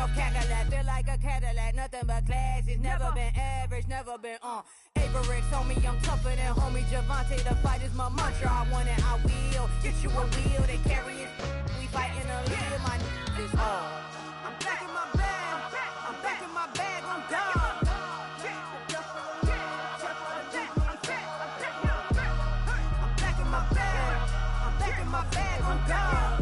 no Cadillac, feel like a Cadillac, nothing but class. It's never been average, never been on. Averix on me, I'm tougher than homie Javante. The fight is my mantra, I want it, I will. Get you a wheel, they carry it. We fighting a lead, my is all. I'm back in my bag, I'm back in my bag, I'm done. My bag, I'm gone.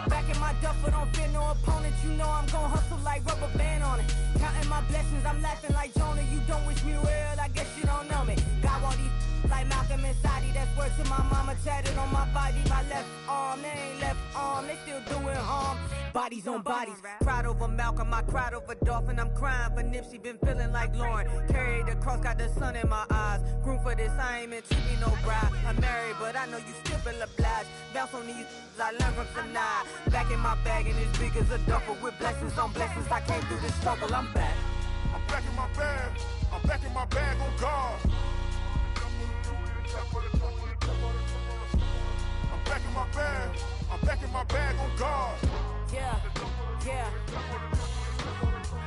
Back in my duffel, don't fear no opponent. You know I'm gon' hustle like rubber band on it. Counting my blessings, I'm laughing like Jonah. You don't wish me well, I guess you don't know me. Got all these like Malcolm and Sadie. That's word to my mama, tatted on my body. My left arm, they ain't left arm, they still doing harm. Bodies on bodies, cried over Malcolm, I cried over Dolphin. I'm crying for Nipsey, been feeling like Lauren. Carried the cross, got the sun in my eyes. Groom for this, I ain't meant to be no bride. I'm married, but I know you still feel obliged. Bounce on these, I learned from Sanaa. Back in my bag, and it's big as a duffel. With blessings on blessings, I came through this struggle, I'm back. I'm back in my bag, I'm back in my bag on God. I'm back in my bag, I'm back in my bag on God. Yeah, yeah.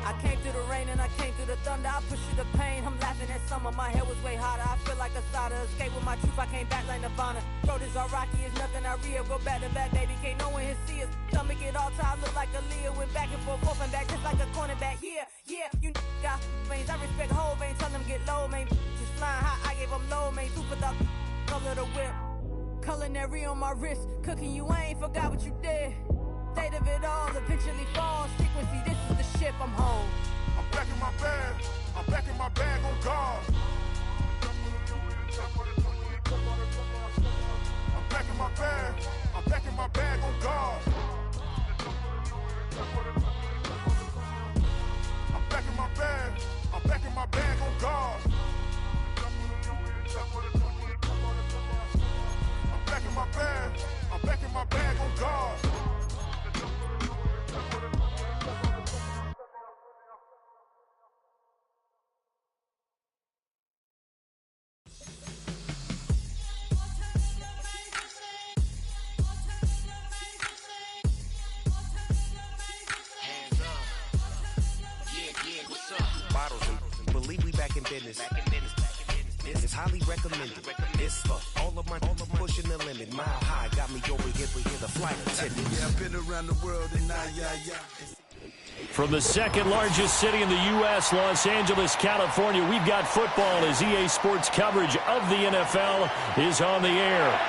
I came through the rain and I came through the thunder. I pushed through the pain, I'm laughing at summer. My hair was way hotter, I feel like a starter. Escape with my truth, I came back like Nirvana. Road is all rocky, it's nothing I real. Go back to back, baby, can't no one here see us. Stomach it all time, look like a Leah. Went back and forth and back, just like a cornerback. Yeah, yeah, you got veins, I respect whole veins. Tell them get low, man. Just flying high, I gave them low, man. Super the color the whip. Culinary on my wrist, cooking you, I ain't forgot what you did. State of it all, eventually falls. Frequency, this is the ship, I'm home. I'm back in my bag, I'm back in my bag on God. I'm back in my bag, I'm back in my bag on God. I'm back in my bag, I'm back in my bag on God. I'm back in my bag, I'm back in my bag on God. Believe we back in business. It's highly recommended. It's for all of my pushing the limit. Mile high got me over here the flight attendant. Yeah, I've been around the world and now, yeah. From the second largest city in the U.S., Los Angeles, California, we've got football as EA Sports coverage of the NFL is on the air.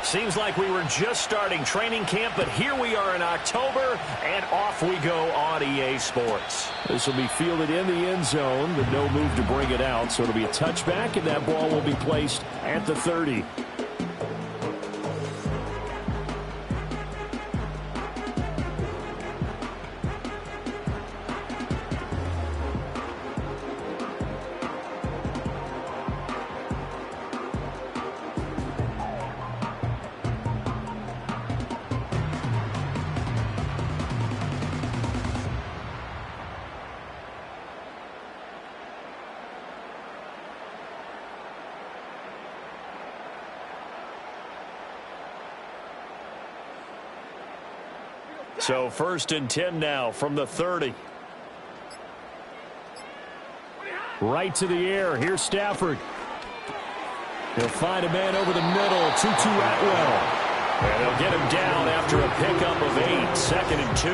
Seems like we were just starting training camp, but here we are in October, and off we go on EA Sports. This will be fielded in the end zone, but no move to bring it out, so it'll be a touchback, and that ball will be placed at the 30. So 1st and 10 now from the 30. Right to the air. Here's Stafford. He'll find a man over the middle. Tutu Atwell. And they'll get him down after a pickup of 8. 2nd and 2.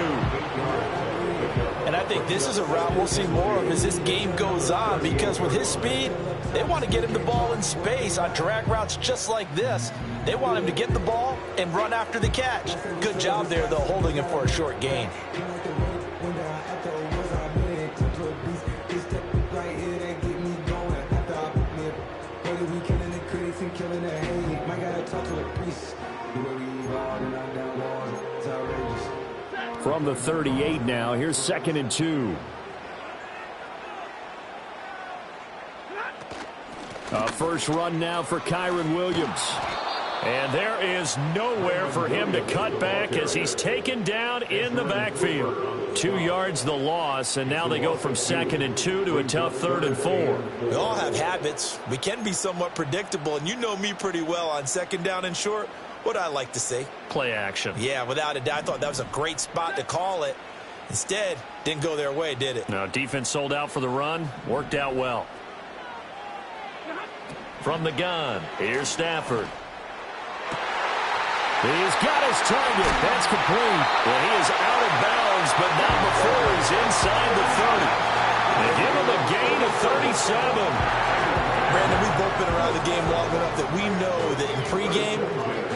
And I think this is a route we'll see more of as this game goes on, because with his speed, they want to get him the ball in space on drag routes just like this. They want him to get the ball and run after the catch. Good job there, though, holding him for a short gain. From the 38 now, here's 2nd and 2. First run now for Kyron Williams. And there is nowhere for him to cut back as he's taken down in the backfield. 2 yards the loss, and now they go from 2nd and 2 to a tough 3rd and 4. We all have habits. We can be somewhat predictable, and you know me pretty well on 2nd down and short. What I like to say? Play action. Yeah, without a doubt. I thought that was a great spot to call it. Instead, didn't go their way, did it? No, defense sold out for the run. Worked out well. From the gun, here's Stafford. He's got his target. That's complete. Well, he is out of bounds, but not before he's inside the 30. They give him a gain of 37. Brandon, we've both been around the game long enough that we know that in pregame,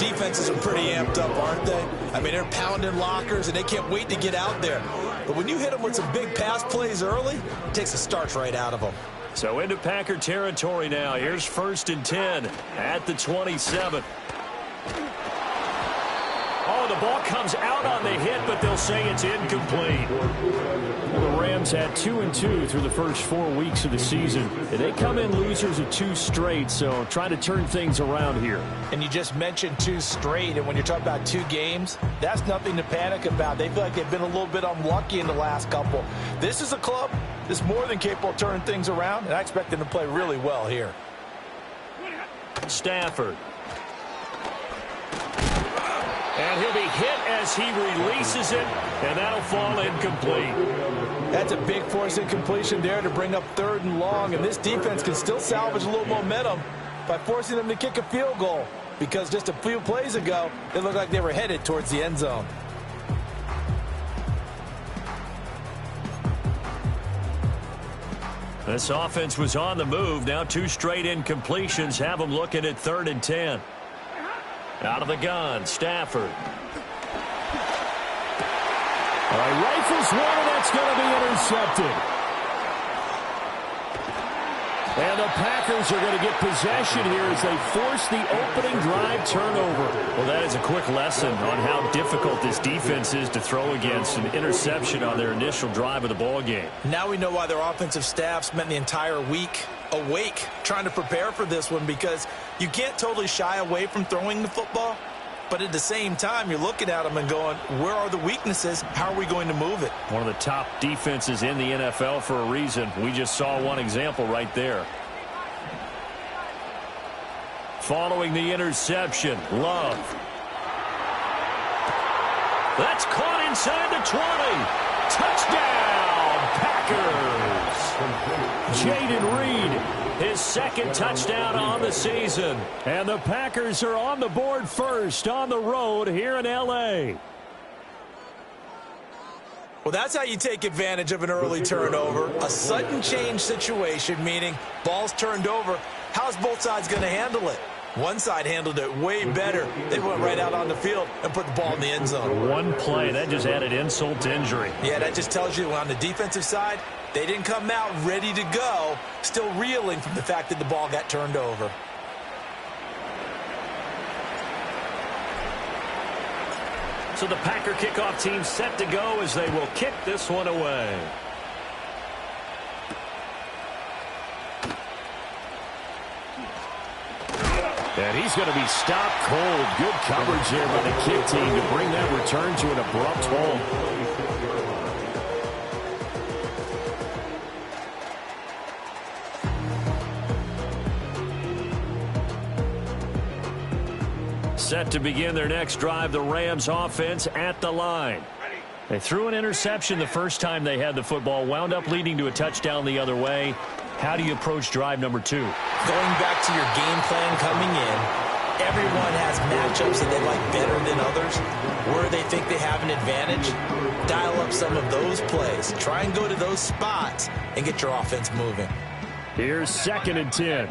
defenses are pretty amped up, aren't they? I mean, they're pounding lockers, and they can't wait to get out there. But when you hit them with some big pass plays early, it takes the starch right out of them. So into Packer territory now. Here's 1st and 10 at the 27. Oh, the ball comes out on the hit, but they'll say it's incomplete. Well, the Rams had 2 and 2 through the first 4 weeks of the season. And they come in losers of 2 straight, so try to turn things around here. And you just mentioned 2 straight, and when you're talking about 2 games, that's nothing to panic about. They feel like they've been a little bit unlucky in the last couple. This is a club that's more than capable of turning things around, and I expect them to play really well here. Stafford. And he'll be hit as he releases it, and that'll fall incomplete. That's a big force incompletion there to bring up 3rd and long, and this defense can still salvage a little momentum by forcing them to kick a field goal, because just a few plays ago, it looked like they were headed towards the end zone. This offense was on the move. Now 2 straight incompletions have them looking at 3rd and 10. Out of the gun, Stafford. All right, rifles one, and that's going to be intercepted. And the Packers are going to get possession here as they force the opening drive turnover. Well, that is a quick lesson on how difficult this defense is to throw against. An interception on their initial drive of the ball game. Now we know why their offensive staff spent the entire week awake trying to prepare for this one, because you can't totally shy away from throwing the football, but at the same time you're looking at them and going, where are the weaknesses? How are we going to move it? One of the top defenses in the NFL for a reason. We just saw one example right there. Following the interception, Love. That's caught inside the 20. Touchdown, Packers. Jaden Reed, his 2nd touchdown on the season. And the Packers are on the board first on the road here in L.A. Well, that's how you take advantage of an early turnover. A sudden change situation, meaning ball's turned over. How's both sides going to handle it? One side handled it way better. They went right out on the field and put the ball in the end zone. One play, that just added insult to injury. Yeah, that just tells you on the defensive side, they didn't come out ready to go, still reeling from the fact that the ball got turned over. So the Packer kickoff team set to go as they will kick this one away. And he's going to be stopped cold. Good coverage there by the kick team to bring that return to an abrupt halt. Set to begin their next drive, the Rams offense at the line. They threw an interception the first time they had the football, wound up leading to a touchdown the other way. How do you approach drive number 2? Going back to your game plan coming in, everyone has matchups that they like better than others. Where they think they have an advantage, dial up some of those plays. Try and go to those spots and get your offense moving. Here's 2nd and 10.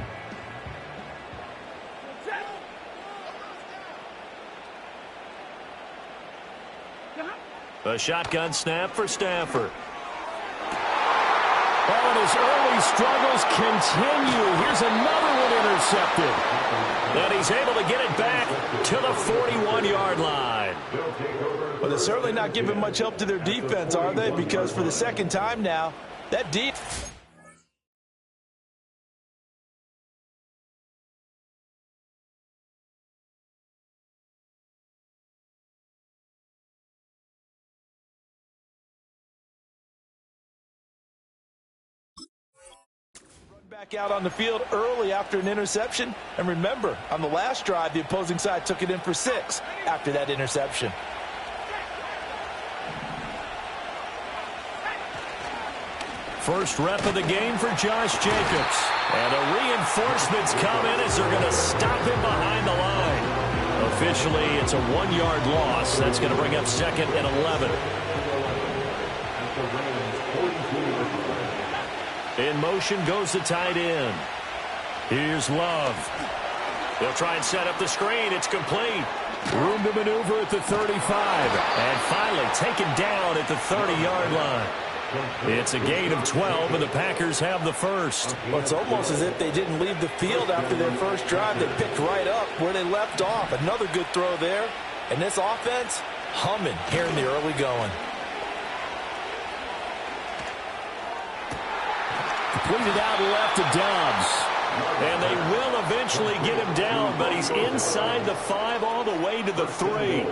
A shotgun snap for Stafford. Oh, and his early struggles continue. Here's another one intercepted. And he's able to get it back to the 41-yard line. Well, they're certainly not giving much help to their defense, are they? Because for the 2nd time now, that defense Back out on the field early after an interception. And remember, on the last drive, the opposing side took it in for 6 after that interception. First rep of the game for Josh Jacobs. And the reinforcements come in as they're going to stop him behind the line. Officially, it's a 1-yard loss. That's going to bring up 2nd and 11. In motion goes the tight end. Here's Love. They'll try and set up the screen. It's complete. Room to maneuver at the 35. And finally taken down at the 30-yard line. It's a gain of 12, and the Packers have the first. Well, it's almost as if they didn't leave the field after their first drive. They picked right up where they left off. Another good throw there. And this offense, humming here in the early going. Completed out left to Dobbs. And they will eventually get him down, but he's inside the 5 all the way to the 3.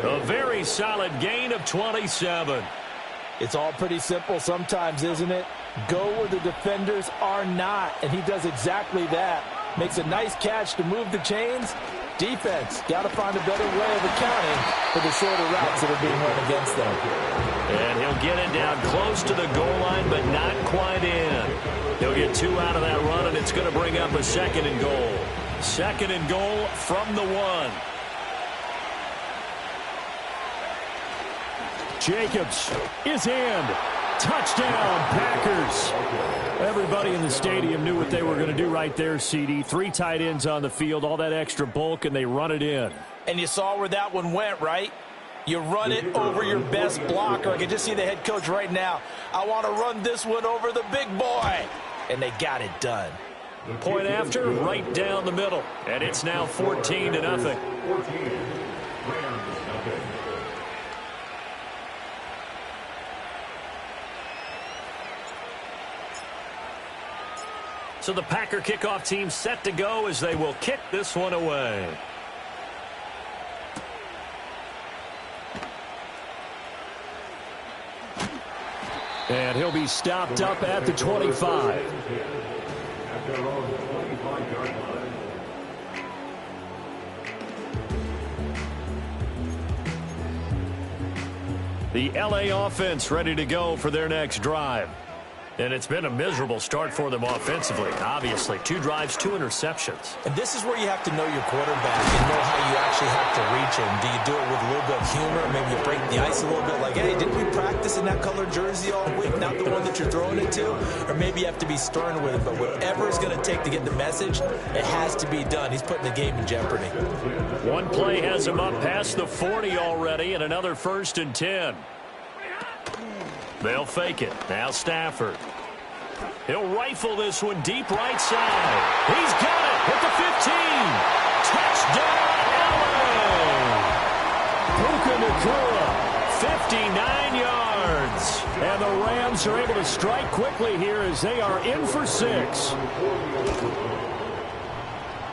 A very solid gain of 27. It's all pretty simple sometimes, isn't it? Go where the defenders are not, and he does exactly that. Makes a nice catch to move the chains. Defense, got to find a better way of accounting for the shorter routes that are being run against them. And he'll get it down close to the goal line, but not quite in. He'll get 2 out of that run, and it's going to bring up a 2nd and goal. 2nd and goal from the 1. Jacobs is in. Touchdown, Packers. Everybody in the stadium knew what they were going to do right there, CD. 3 tight ends on the field, all that extra bulk, and they run it in. And you saw where that one went, right? You run it over your best blocker. I can just see the head coach right now. I want to run this one over the big boy. And they got it done. Point after, right down the middle. And it's now 14-0. So the Packer kickoff team set to go as they will kick this one away. And he'll be stopped up at the 25. The LA offense ready to go for their next drive. And it's been a miserable start for them offensively. Obviously, 2 drives, 2 interceptions. And this is where you have to know your quarterback and know how you actually have to reach him. Do you do it with a little bit of humor? Maybe you break the ice a little bit like, hey, didn't we practice in that colored jersey all week? Not the one that you're throwing it to? Or maybe you have to be stern with him. But whatever it's going to take to get the message, it has to be done. He's putting the game in jeopardy. One play has him up past the 40 already, and another 1st and 10. They'll fake it. Now Stafford. He'll rifle this one deep right side. He's got it at the 15. Touchdown, LA! Puka Nacua, 59 yards. And the Rams are able to strike quickly here as they are in for 6.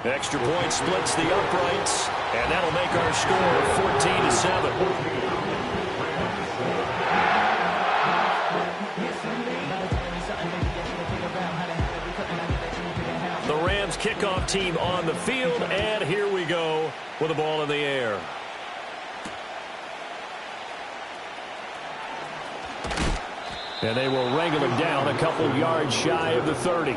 Extra point splits the uprights, and that'll make our score 14-7. Kickoff team on the field, and here we go with the ball in the air. And they will wrangle him down a couple yards shy of the 30.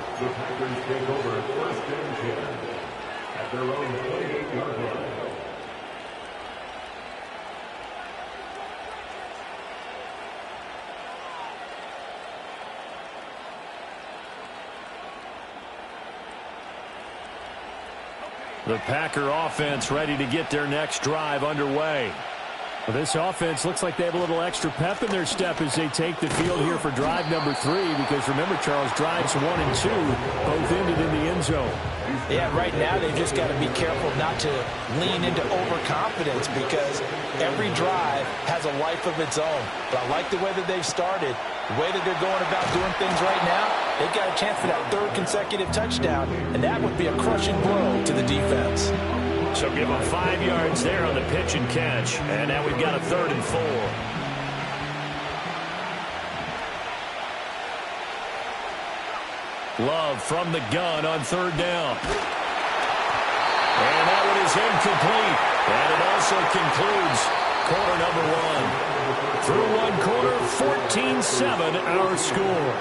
The Packer offense ready to get their next drive underway. Well, this offense looks like they have a little extra pep in their step as they take the field here for drive number 3, because remember, Charles, drives 1 and 2 both ended in the end zone. Yeah, right now they've just got to be careful not to lean into overconfidence, because every drive has a life of its own. But I like the way that they've started, the way that they're going about doing things right now. They've got a chance for that 3rd consecutive touchdown, and that would be a crushing blow to the defense. So give them 5 yards there on the pitch and catch, and now we've got a 3rd and 4. Love from the gun on third down. And that one is incomplete. And it also concludes quarter number one. Through one quarter, 14-7 our score.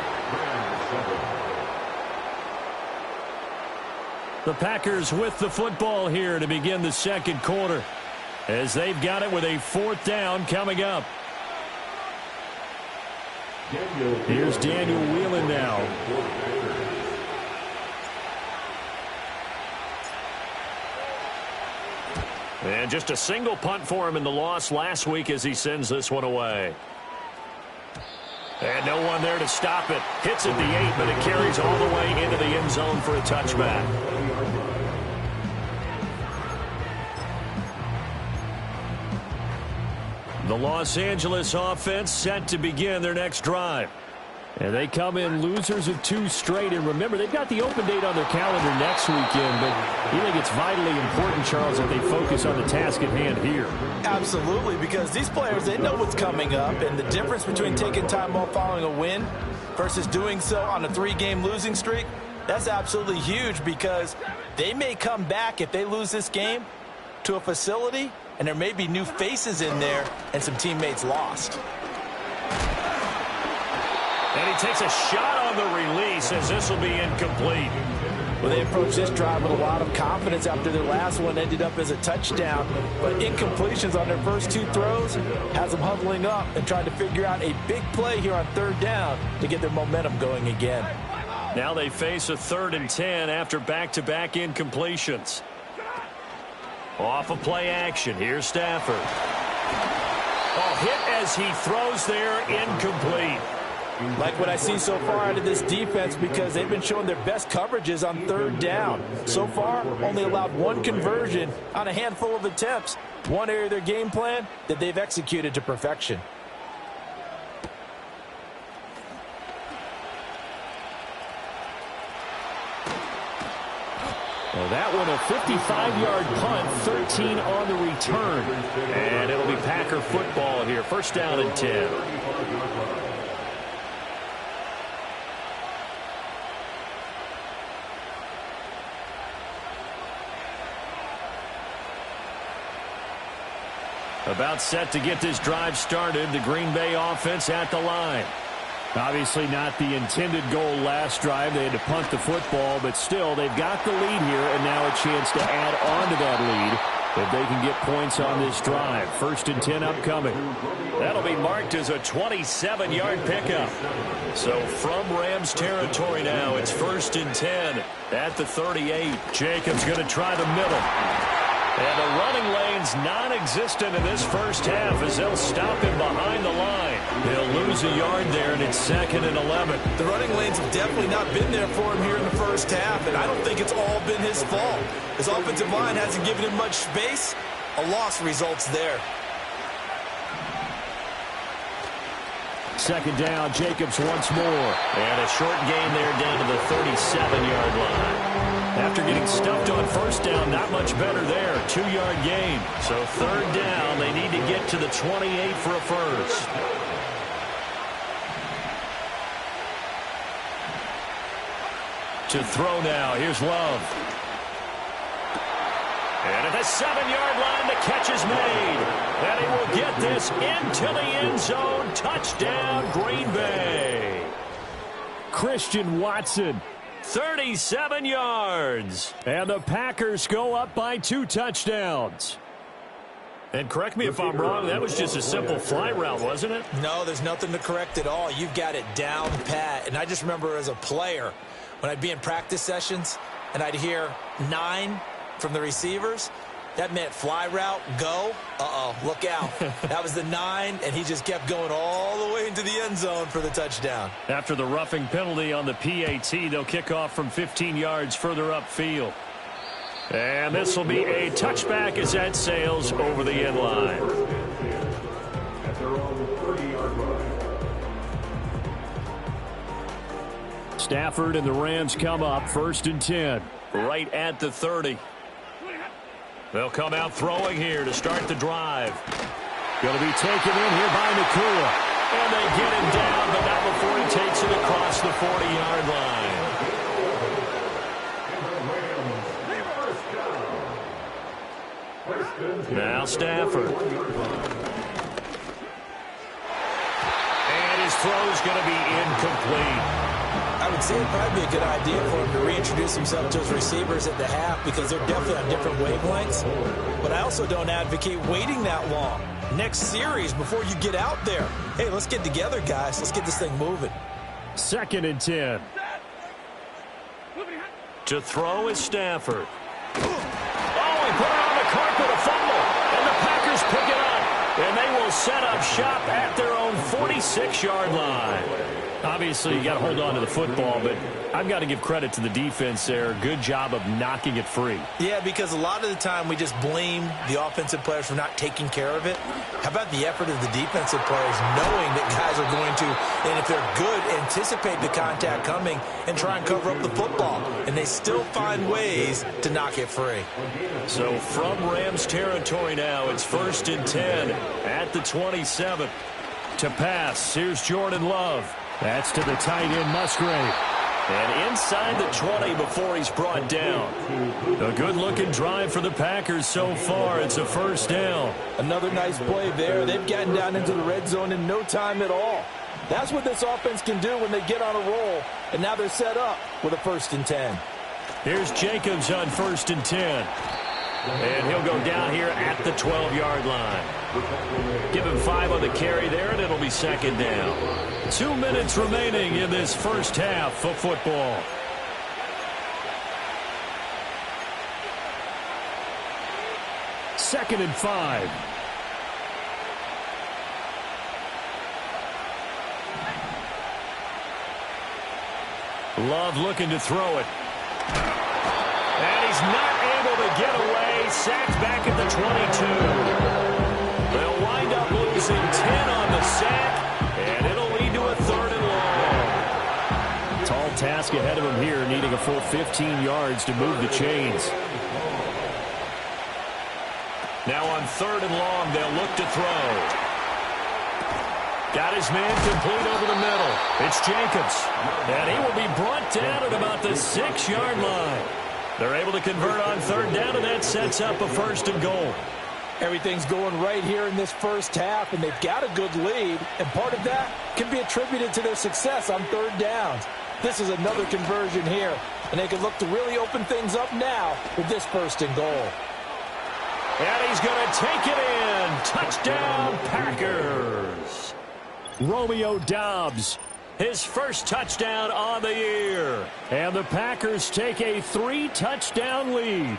The Packers with the football here to begin the second quarter, as they've got it with a fourth down coming up. Here's Daniel Whelan now. And just a single punt for him in the loss last week as he sends this one away. And no one there to stop it. Hits at the 8, but it carries all the way into the end zone for a touchback. The Los Angeles offense set to begin their next drive. And they come in losers of 2 straight. And remember, they've got the open date on their calendar next weekend. But you think it's vitally important, Charles, that they focus on the task at hand here? Absolutely, because these players, they know what's coming up. And the difference between taking time off following a win versus doing so on a 3-game losing streak, that's absolutely huge, because they may come back if they lose this game to a facility, and there may be new faces in there and some teammates lost. And he takes a shot on the release, as this will be incomplete. Well, they approached this drive with a lot of confidence after their last one ended up as a touchdown. But incompletions on their first 2 throws has them huddling up and trying to figure out a big play here on third down to get their momentum going again. Now they face a 3rd and 10 after back-to-back incompletions. Off of play action, here's Stafford. Oh, hit as he throws there, incomplete. Like what I see so far out of this defense, because they've been showing their best coverages on third down. So far, only allowed 1 conversion on a handful of attempts. One area of their game plan that they've executed to perfection. Well, that one a 55-yard punt, 13 on the return. And it'll be Packer football here. First down and 10. About set to get this drive started. The Green Bay offense at the line. Obviously not the intended goal last drive. They had to punt the football, but still they've got the lead here, and now a chance to add on to that lead if they can get points on this drive. 1st and 10 upcoming. That'll be marked as a 27-yard pickup. So from Rams territory now, it's 1st and 10 at the 38. Jacobs going to try the middle. And the running lane's non-existent in this first half as they'll stop him behind the line. They'll lose a yard there, and it's 2nd and 11. The running lanes have definitely not been there for him here in the first half, and I don't think it's all been his fault. His offensive line hasn't given him much space. A loss results there. 2nd down, Jacobs once more. And a short gain there down to the 37-yard line. After getting stuffed on first down, not much better there. 2-yard gain. So 3rd down, they need to get to the 28 for a first. To throw now, here's Love. And at the 7-yard line, the catch is made. And he will get this into the end zone. Touchdown, Green Bay. Christian Watson, 37 yards. And the Packers go up by 2 touchdowns. And correct me if I'm wrong, that was just a simple fly route, wasn't it? No, there's nothing to correct at all. You've got it down pat. And I just remember as a player, when I'd be in practice sessions and I'd hear 9 from the receivers, that meant fly route, go. Uh-oh, look out. That was the 9, and he just kept going all the way into the end zone for the touchdown. After the roughing penalty on the PAT, they'll kick off from 15 yards further upfield. And this will be a touchback as that sails over the end line. Stafford and the Rams come up 1st and 10, right at the 30. They'll come out throwing here to start the drive. Going to be taken in here by Nakua. And they get him down, but not before he takes it across the 40-yard line. Now Stafford. And his throw's going to be incomplete. I would say it'd probably be a good idea for him to reintroduce himself to his receivers at the half because they're definitely on different wavelengths. But I also don't advocate waiting that long. Next series before you get out there. Hey, let's get together, guys. Let's get this thing moving. 2nd and 10. To throw is Stafford. Oh, he put it on the carpet, a fumble. And the Packers pick it up. And they will set up shop at their own 46-yard line. Obviously, you got to hold on to the football, but I've got to give credit to the defense there. Good job of knocking it free. Yeah, because a lot of the time we just blame the offensive players for not taking care of it. How about the effort of the defensive players knowing that guys are going to, and if they're good, anticipate the contact coming and try and cover up the football. And they still find ways to knock it free. So from Rams territory now, it's 1st and 10 at the 27. To pass, here's Jordan Love. That's to the tight end, Musgrave. And inside the 20 before he's brought down. A good-looking drive for the Packers so far. It's a 1st down. Another nice play there. They've gotten down into the red zone in no time at all. That's what this offense can do when they get on a roll. And now they're set up with a 1st and 10. Here's Jacobs on 1st and 10. And he'll go down here at the 12-yard line. Give him 5 on the carry there, and it'll be 2nd down. 2 minutes remaining in this first half of football. Second and 5. Love looking to throw it. And he's not able to get away. Sacked back at the 22. They'll wind up losing 10 on the sack, and it'll lead to a 3rd and long. Tall task ahead of him here, needing a full 15 yards to move the chains. Now on 3rd and long, they'll look to throw. Got his man complete over the middle. It's Jacobs. And he will be brought down at about the 6-yard line. They're able to convert on 3rd down, and that sets up a 1st and goal. Everything's going right here in this first half, and they've got a good lead. And part of that can be attributed to their success on 3rd downs. This is another conversion here, and they can look to really open things up now with this 1st and goal. And he's going to take it in. Touchdown, Packers. Romeo Doubs, his first touchdown on the year. And the Packers take a 3-touchdown lead.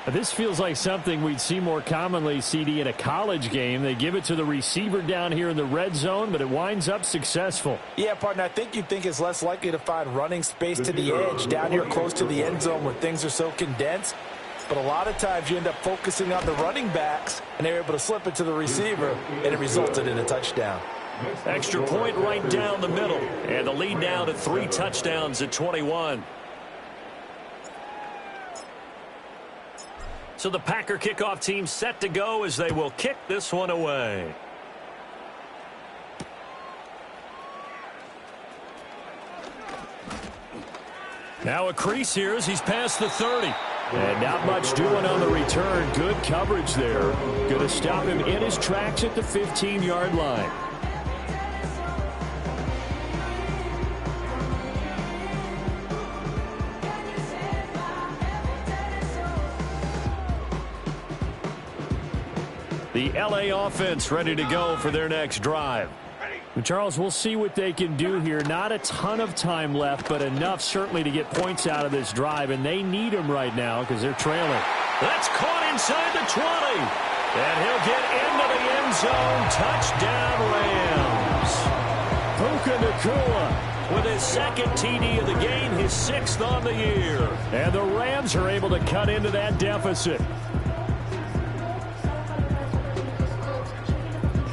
This feels like something we'd see more commonly, CD, in a college game. They give it to the receiver down here in the red zone, but it winds up successful. Yeah, partner, I think you'd think it's less likely to find running space to the edge down here close to the end zone where things are so condensed. But a lot of times you end up focusing on the running backs, and they're able to slip it to the receiver, and it resulted in a touchdown. Extra point right down the middle, and the lead now to 3 touchdowns at 21. So the Packer kickoff team set to go as they will kick this one away. Now a crease here as he's past the 30. And not much doing on the return. Good coverage there. Going to stop him in his tracks at the 15-yard line. The LA offense ready to go for their next drive. Charles, we'll see what they can do here. Not a ton of time left, but enough certainly to get points out of this drive, and they need them right now because they're trailing. That's caught inside the 20, and he'll get into the end zone. Touchdown, Rams. Puka Nacua with his 2nd TD of the game, his 6th on the year. And the Rams are able to cut into that deficit.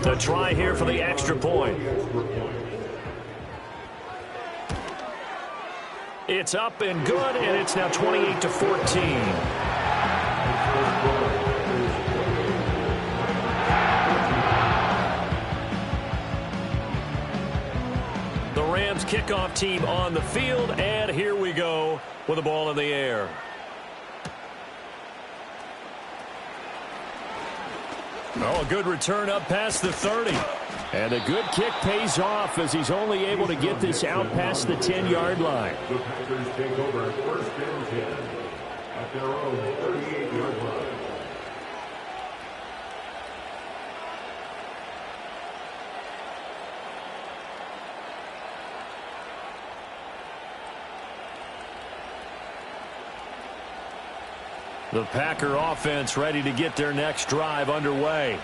The try here for the extra point. It's up and good, and it's now 28-14. The Rams kickoff team on the field, and here we go with the ball in the air. Oh, a good return up past the 30. And a good kick pays off as he's only able to get this out past the 10-yard line. The Packers take over first and 10 at their own 38-yard line. The Packer offense ready to get their next drive underway.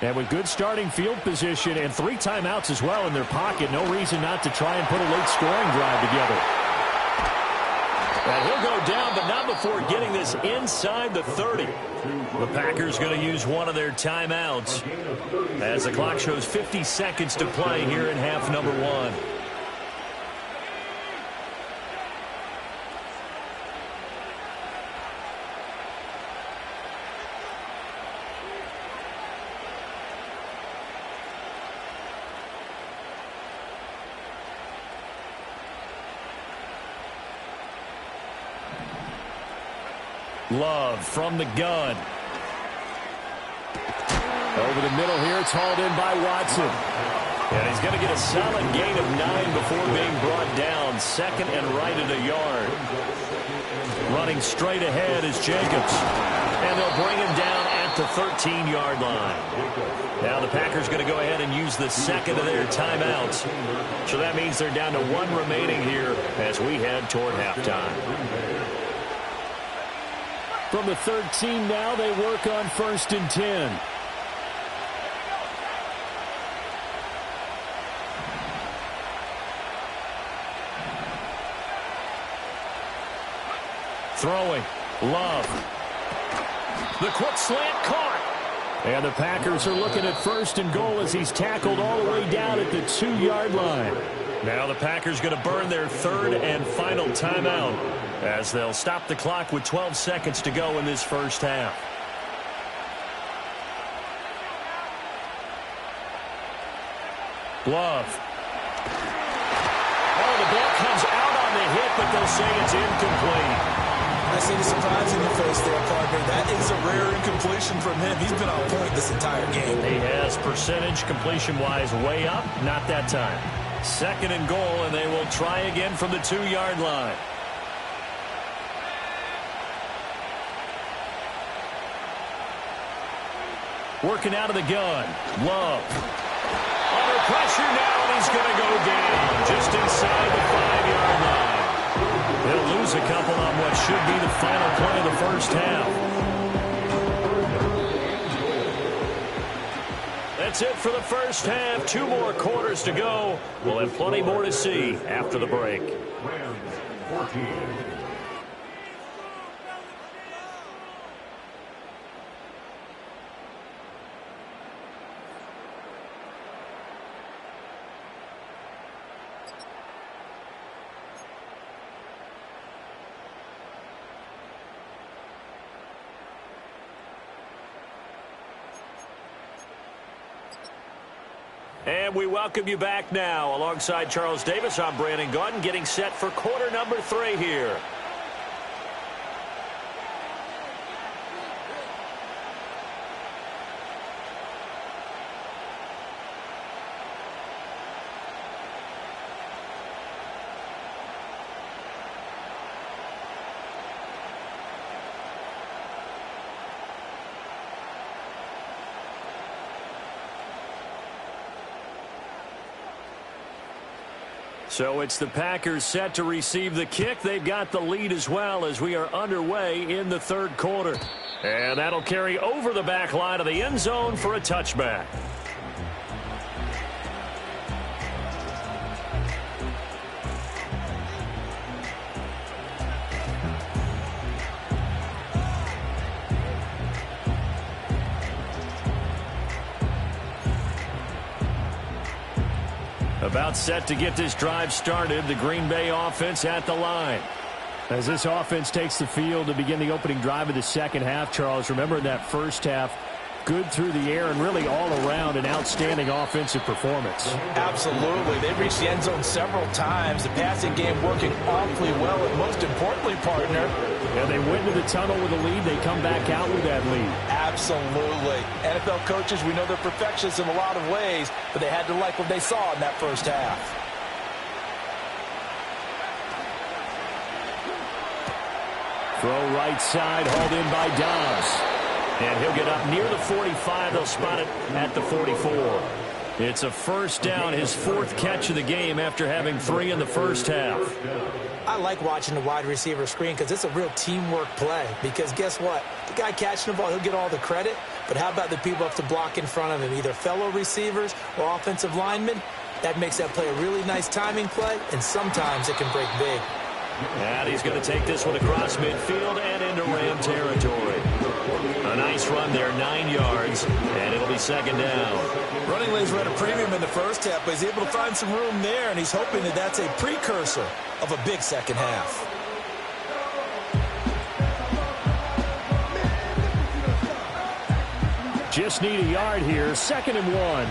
And with good starting field position and 3 timeouts as well in their pocket, no reason not to try and put a late scoring drive together. And he'll go down, but not before getting this inside the 30. The Packers going to use one of their timeouts as the clock shows 50 seconds to play here in half number 1. Love from the gun. Over the middle here, it's hauled in by Watson. And he's going to get a solid gain of 9 before being brought down. Second and right at a yard. Running straight ahead is Jacobs. And they'll bring him down at the 13-yard line. Now the Packers going to go ahead and use the second of their timeouts. So that means they're down to 1 remaining here as we head toward halftime. From the 13 now, they work on 1st and 10. Throwing. Love. The quick slant caught. And the Packers are looking at 1st and goal as he's tackled all the way down at the 2-yard line. Now the Packers going to burn their 3rd and final timeout as they'll stop the clock with 12 seconds to go in this first half. Love. Oh, the ball comes out on the hit, but they'll say it's incomplete. I see the surprise in your face there, Parker. That is a rare incompletion from him. He's been on point this entire game. He has percentage completion-wise way up. Not that time. 2nd and goal, and they will try again from the 2-yard line. Working out of the gun. Love. Under pressure now, and he's going to go down just inside the 5-yard line. They'll lose a couple on what should be the final play of the first half. That's it for the first half. 2 more quarters to go. We'll have plenty more to see after the break. Rams 14. And we welcome you back now. Alongside Charles Davis, I'm Brandon Gaudin, getting set for quarter number 3 here. So it's the Packers set to receive the kick. They've got the lead as well as we are underway in the 3rd quarter. And that'll carry over the back line of the end zone for a touchback. About set to get this drive started. The Green Bay offense at the line. As this offense takes the field to begin the opening drive of the second half, Charles, remember in that first half, good through the air and really all around an outstanding offensive performance. Absolutely. They reached the end zone several times. The passing game working awfully well, and most importantly, partner. And they went into the tunnel with a lead. They come back out with that lead. Absolutely. NFL coaches, we know they're perfectionists in a lot of ways, but they had to like what they saw in that first half. Throw right side, hauled in by Dobbs. And he'll get up near the 45. They'll spot it at the 44. It's a first down, his fourth catch of the game after having 3 in the first half. I like watching the wide receiver screen because it's a real teamwork play. Because guess what? The guy catching the ball, he'll get all the credit. But how about the people up to block in front of him, either fellow receivers or offensive linemen? That makes that play a really nice timing play, and sometimes it can break big. And he's going to take this one across midfield and into Ram territory. A nice run there, 9 yards, and it'll be second down. Running lanes were at a premium in the first half, but he's able to find some room there, and he's hoping that that's a precursor of a big second half. Just need a yard here, 2nd and 1.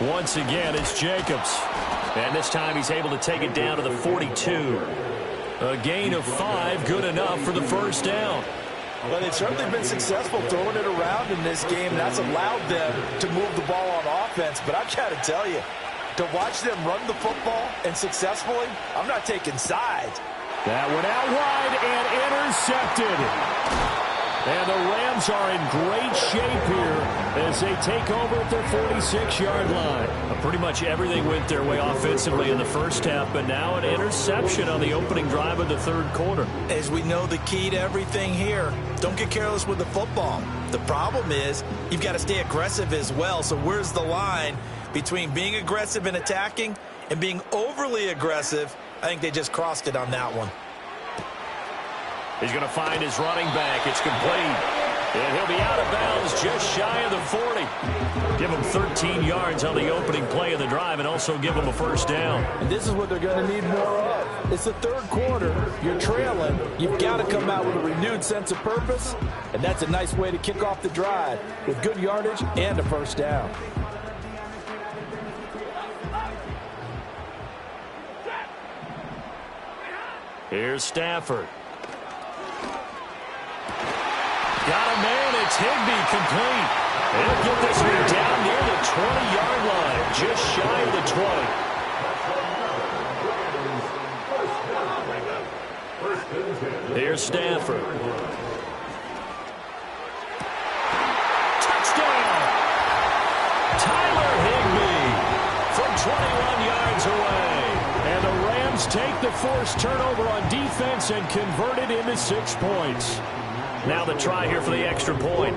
Once again, it's Jacobs. And this time he's able to take it down to the 42. A gain of 5, good enough for the first down. Well, they've certainly been successful throwing it around in this game, and that's allowed them to move the ball on offense. But I've got to tell you, to watch them run the football and successfully, I'm not taking sides. That went out wide and intercepted. And the Rams are in great shape here as they take over at their 46-yard line. Pretty much everything went their way offensively in the first half, but now an interception on the opening drive of the third quarter. As we know, the key to everything here, don't get careless with the football. The problem is you've got to stay aggressive as well. So where's the line between being aggressive and attacking and being overly aggressive? I think they just crossed it on that one. He's going to find his running back. It's complete. And he'll be out of bounds just shy of the 40. Give him 13 yards on the opening play of the drive and also give him a first down. And this is what they're going to need more of. It's the third quarter. You're trailing. You've got to come out with a renewed sense of purpose. And that's a nice way to kick off the drive with good yardage and a first down. Here's Stafford. Got a man, it's Higbee, complete. He'll get this one down near the 20-yard line, just shy of the 20. Here's Stafford. Touchdown! Tyler Higbee from 21 yards away. And the Rams take the forced turnover on defense and convert it into 6 points. Now the try here for the extra point.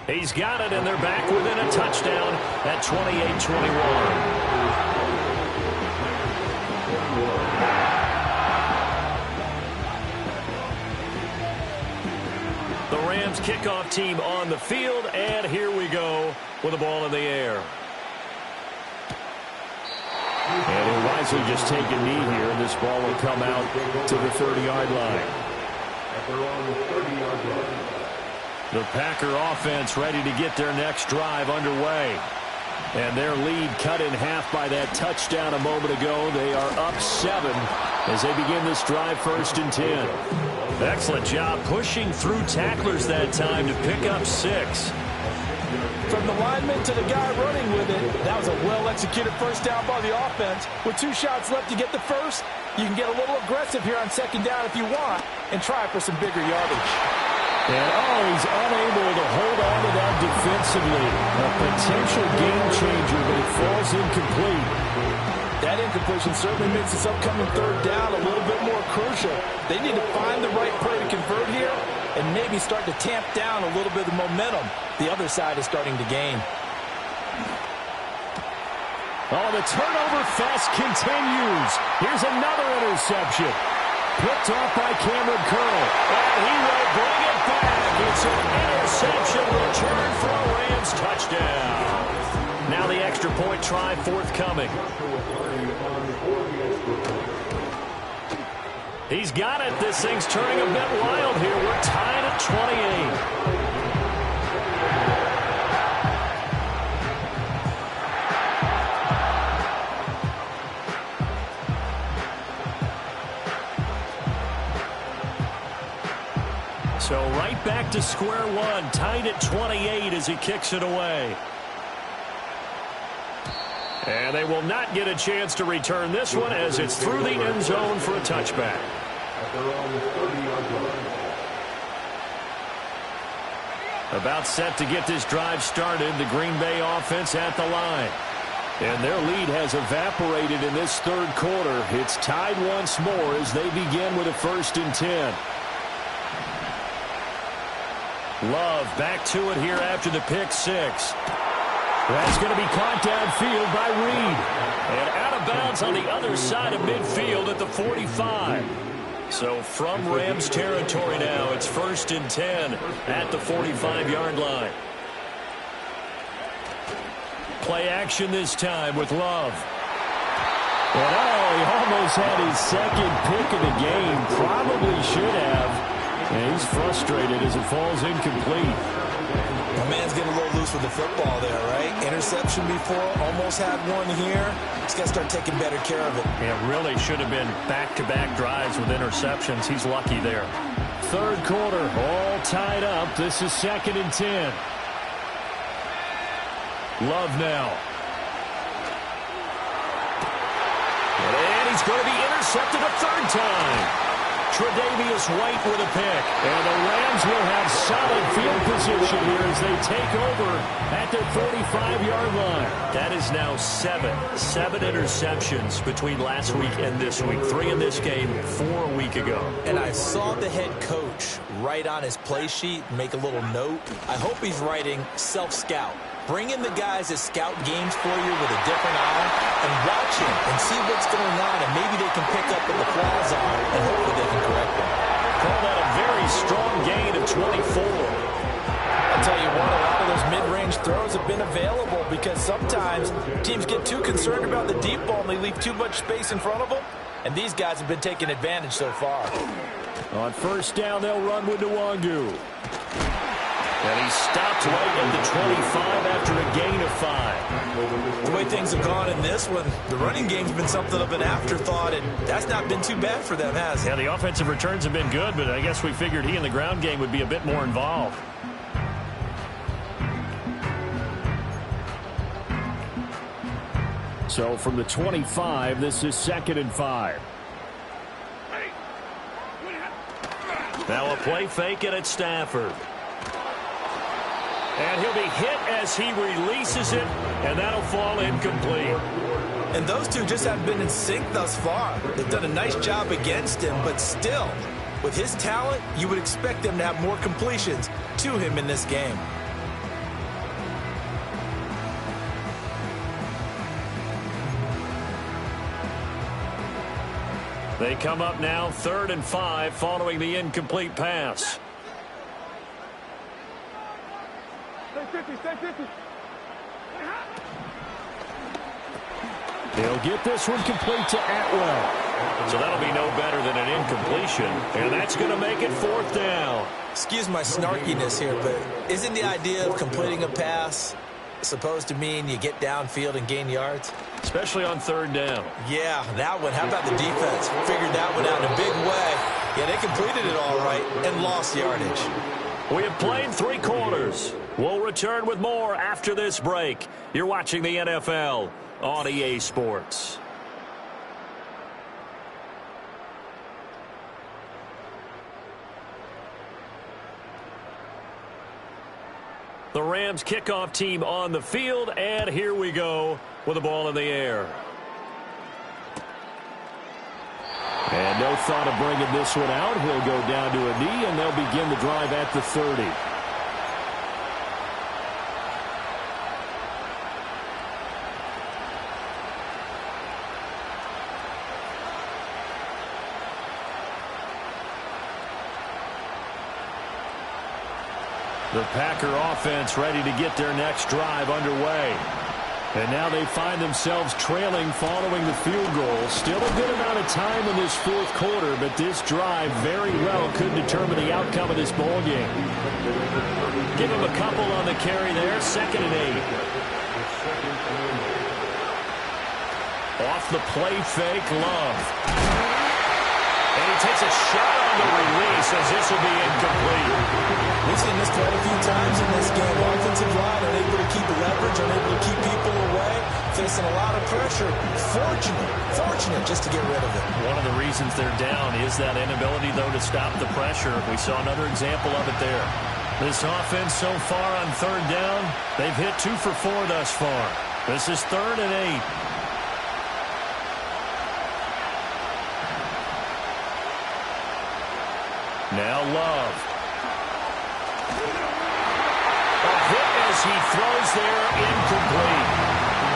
He's got it, and they're back within a touchdown at 28-21. The Rams kickoff team on the field, and here we go with the ball in the air. And he'll wisely just take a knee here, and this ball will come out to the 30-yard line. The Packer offense ready to get their next drive underway. And their lead cut in half by that touchdown a moment ago. They are up 7 as they begin this drive, 1st and 10. Excellent job pushing through tacklers that time to pick up 6. From the lineman to the guy running with it, that was a well-executed first down by the offense. With 2 shots left to get the first, you can get a little aggressive here on 2nd down if you want and try for some bigger yardage. And he's unable to hold on to that defensively. A potential game changer, but it falls incomplete. That incompletion certainly makes this upcoming 3rd down a little bit more crucial. They need to find the right play to convert here and maybe start to tamp down a little bit of momentum the other side is starting to gain. Oh, the turnover fest continues. Here's another interception. Picked off by Cameron Curl. And he will bring it back. It's an interception return for a Rams touchdown. Now the extra point try forthcoming. He's got it. This thing's turning a bit wild here. We're tied at 28. So right back to square one, tied at 28 as he kicks it away. And they will not get a chance to return this one as it's through the end zone for a touchback. About set to get this drive started, the Green Bay offense at the line. And their lead has evaporated in this third quarter. It's tied once more as they begin with a 1st and 10. Love back to it here after the pick six. That's going to be caught downfield by Reed. And out of bounds on the other side of midfield at the 45. So from Rams territory now, it's 1st and 10 at the 45-yard line. Play action this time with Love. And he almost had his second pick of the game. Probably should have. And he's frustrated as it falls incomplete. The man's getting a little loose with the football there, right? Interception before, almost had one here. He's got to start taking better care of it. It really should have been back-to-back drives with interceptions. He's lucky there. Third quarter, all tied up. This is 2nd and 10. Love now. And he's going to be intercepted a third time. Tre'Davious White with a pick. And the Rams will have solid field position here as they take over at their 45-yard line. That is now 7 interceptions between last week and this week. 3 in this game, 4 a week ago. And I saw the head coach write on his play sheet, make a little note. I hope he's writing self-scout. Bring in the guys that scout games for you with a different eye and watch him and see what's going on, and maybe they can pick up what the flaws are, and hopefully they can correct them. Call that a very strong gain of 24. I'll tell you what, a lot of those mid-range throws have been available because sometimes teams get too concerned about the deep ball and they leave too much space in front of them, and these guys have been taking advantage so far. On 1st down, they'll run with Nwangu. And he stopped right at the 25 after a gain of 5. The way things have gone in this one, the running game's been something of an afterthought, and that's not been too bad for them, has it? Yeah, the offensive returns have been good, but I guess we figured he in the ground game would be a bit more involved. So from the 25, this is 2nd and 5. Now a play fake it at Stafford. And he'll be hit as he releases it, and that'll fall incomplete. And those two just haven't been in sync thus far. They've done a nice job against him, but still, with his talent, you would expect them to have more completions to him in this game. They come up now 3rd and 5 following the incomplete pass. They'll get this one complete to Atwell. So that'll be no better than an incompletion. And that's going to make it 4th down. Excuse my snarkiness here, but isn't the idea of completing a pass supposed to mean you get downfield and gain yards? Especially on 3rd down. Yeah, that one. How about the defense? Figured that one out in a big way. Yeah, they completed it all right and lost yardage. We have played 3 quarters. We'll return with more after this break. You're watching the NFL on EA Sports. The Rams kickoff team on the field, and here we go with the ball in the air. And no thought of bringing this one out. He'll go down to a knee, and they'll begin the drive at the 30. The Packer offense ready to get their next drive underway. And now they find themselves trailing following the field goal. Still a good amount of time in this fourth quarter, but this drive very well could determine the outcome of this ball game. Give him a couple on the carry there. 2nd and 8. Off the play fake, Love. And he takes a shot on the release as this will be incomplete. We've seen this quite a few times in this game. Offensive line unable to keep leverage, unable to keep people away, facing a lot of pressure. Fortunate just to get rid of it. One of the reasons they're down is that inability, though, to stop the pressure. We saw another example of it there. This offense so far on 3rd down, they've hit 2 for 4 thus far. This is 3rd and 8. Now Love. A hit as he throws there, incomplete.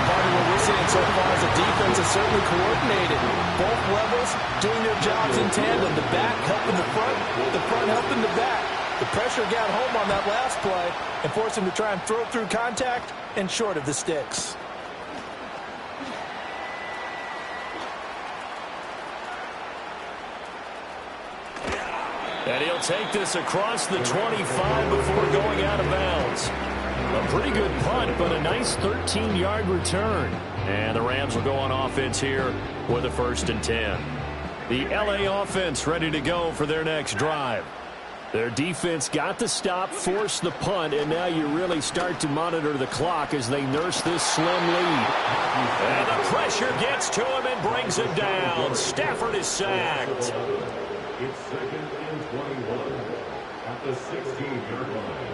Part of what we're seeing so far is the defense is certainly coordinated. Both levels doing their jobs in tandem. The back helping the front helping the back. The pressure got home on that last play and forced him to try and throw through contact and short of the sticks. And he'll take this across the 25 before going out of bounds. A pretty good punt, but a nice 13-yard return. And the Rams will go on offense here with a 1st and 10. The LA offense ready to go for their next drive. Their defense got the stop, forced the punt, and now you really start to monitor the clock as they nurse this slim lead. And the pressure gets to him and brings him down. Stafford is sacked. It's 2nd and 21 at the 16-yard line.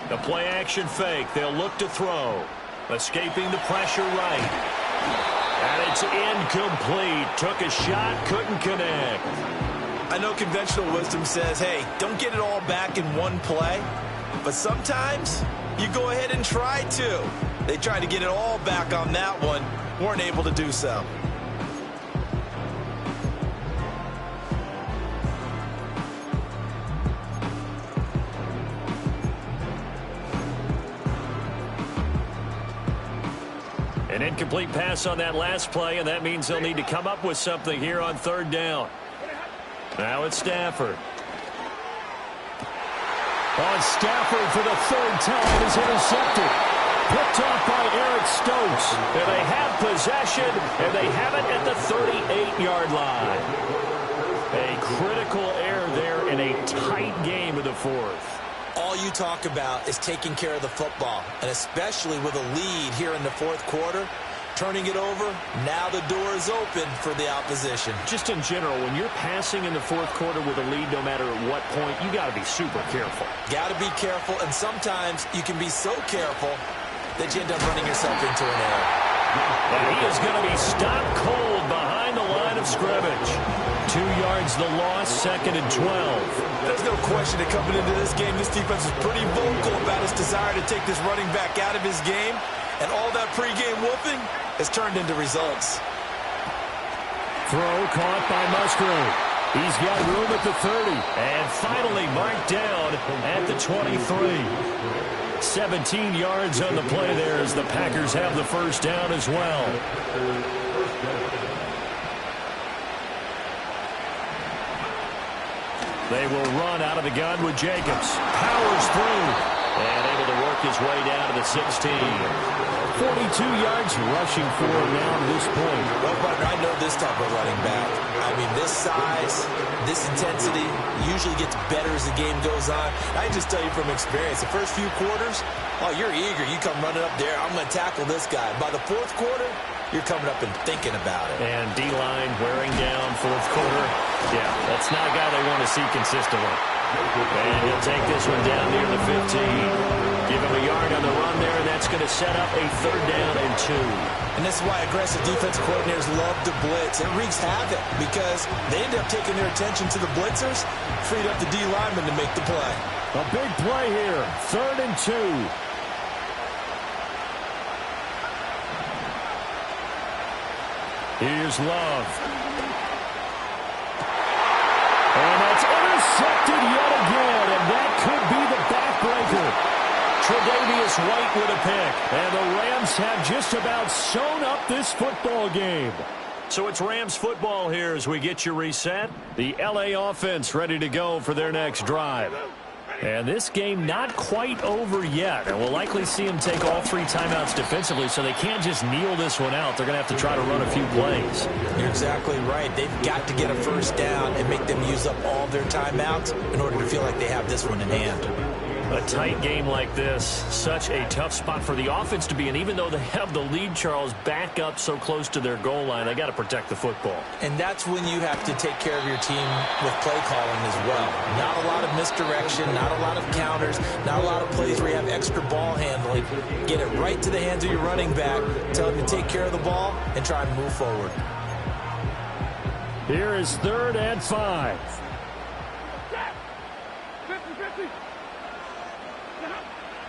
The play action fake. They'll look to throw. Escaping the pressure right. And it's incomplete. Took a shot, couldn't connect. I know conventional wisdom says, hey, don't get it all back in one play. But sometimes you go ahead and try to. They tried to get it all back on that one. Weren't able to do so. An incomplete pass on that last play, and that means they'll need to come up with something here on 3rd down. Now it's Stafford. On Stafford for the 3rd time is intercepted. Picked off by Eric Stokes. And they have possession, and they have it at the 38-yard line. A critical error there in a tight game of the 4th. All you talk about is taking care of the football, and especially with a lead here in the 4th quarter, turning it over, now the door is open for the opposition. Just in general, when you're passing in the 4th quarter with a lead, no matter at what point, you got to be super careful. Got to be careful, and sometimes you can be so careful that you end up running yourself into an error. And he is going to be stopped cold behind the line of scrimmage. 2 yards the loss, 2nd and 12. There's no question that coming into this game, this defense is pretty vocal about its desire to take this running back out of his game. And all that pregame whooping has turned into results. Throw caught by Musgrave. He's got room at the 30. And finally marked down at the 23. 17 yards on the play there as the Packers have the 1st down as well. They will run out of the gun with Jacobs. Powers through. And able to work his way down to the 16. 42 yards rushing for him now to this point. Well, partner, I know this type of running back. I mean, this size, this intensity usually gets better as the game goes on. I can just tell you from experience, the first few quarters, oh, you're eager. You come running up there, I'm going to tackle this guy. By the 4th quarter, you're coming up and thinking about it. And D-line wearing down 4th quarter. Yeah, that's not a guy they want to see consistently. And he'll take this one down near the 15. Give him a yard on the run there, and that's going to set up a 3rd down and 2. And this is why aggressive defensive coordinators love to blitz. It wreaks havoc because they end up taking their attention to the blitzers, freed up the D lineman to make the play. A big play here, 3rd and 2. Here's Love. And that's intercepted yet again, and that could be the backbreaker. Tre'Davious White with a pick, and the Rams have just about sewn up this football game. So it's Rams football here as we get you reset. The LA offense ready to go for their next drive. And this game not quite over yet. And we'll likely see them take all 3 timeouts defensively, so they can't just kneel this one out. They're going to have to try to run a few plays. You're exactly right. They've got to get a first down and make them use up all their timeouts in order to feel like they have this one in hand. A tight game like this, such a tough spot for the offense to be in. Even though they have the lead, Charles, back up so close to their goal line, they got to protect the football. And that's when you have to take care of your team with play calling as well. Not a lot of misdirection, not a lot of counters, not a lot of plays where you have extra ball handling. Get it right to the hands of your running back, tell him to take care of the ball, and try and move forward. Here is 3rd and 5.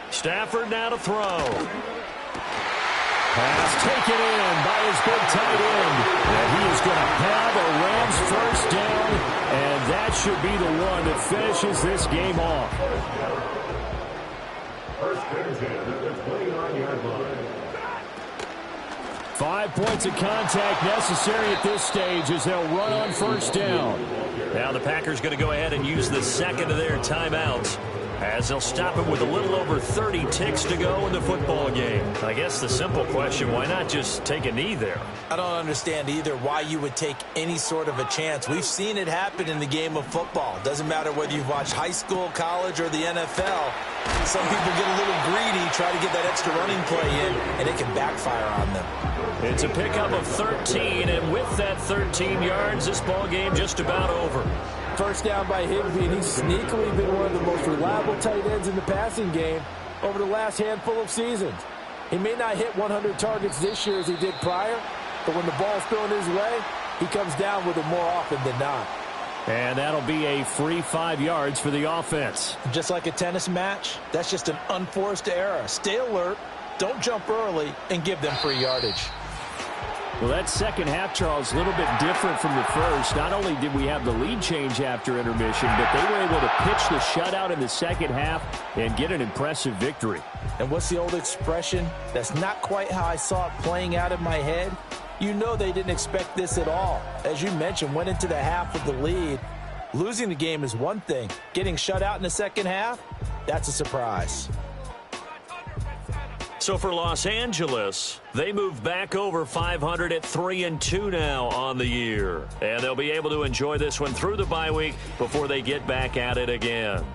Stafford now to throw. Pass taken in by his big tight end. And he is going to have a Rams first down, and that should be the one that finishes this game off. First and 10 at the 29-yard line. 5 points of contact necessary at this stage as they'll run on first down. Now the Packers going to go ahead and use the second of their timeouts, as they'll stop it with a little over 30 ticks to go in the football game. I guess the simple question, why not just take a knee there? I don't understand either why you would take any sort of a chance. We've seen it happen in the game of football. Doesn't matter whether you've watched high school, college, or the NFL. Some people get a little greedy, try to get that extra running play in, and it can backfire on them. It's a pickup of 13, and with that 13 yards, this ball game just about over. First down by Higbee, and he's sneakily been one of the most reliable tight ends in the passing game over the last handful of seasons. He may not hit 100 targets this year as he did prior, but when the ball's thrown his way, he comes down with it more often than not. And that'll be a free 5 yards for the offense. Just like a tennis match, that's just an unforced error. Stay alert, don't jump early, and give them free yardage. Well, that second half, Charles, a little bit different from the first. Not only did we have the lead change after intermission, but they were able to pitch the shutout in the second half and get an impressive victory. And what's the old expression? That's not quite how I saw it playing out in my head. You know they didn't expect this at all. As you mentioned, went into the half with the lead. Losing the game is one thing. Getting shut out in the second half, that's a surprise. So for Los Angeles, they move back over 500 at 3-2 now on the year. And they'll be able to enjoy this one through the bye week before they get back at it again.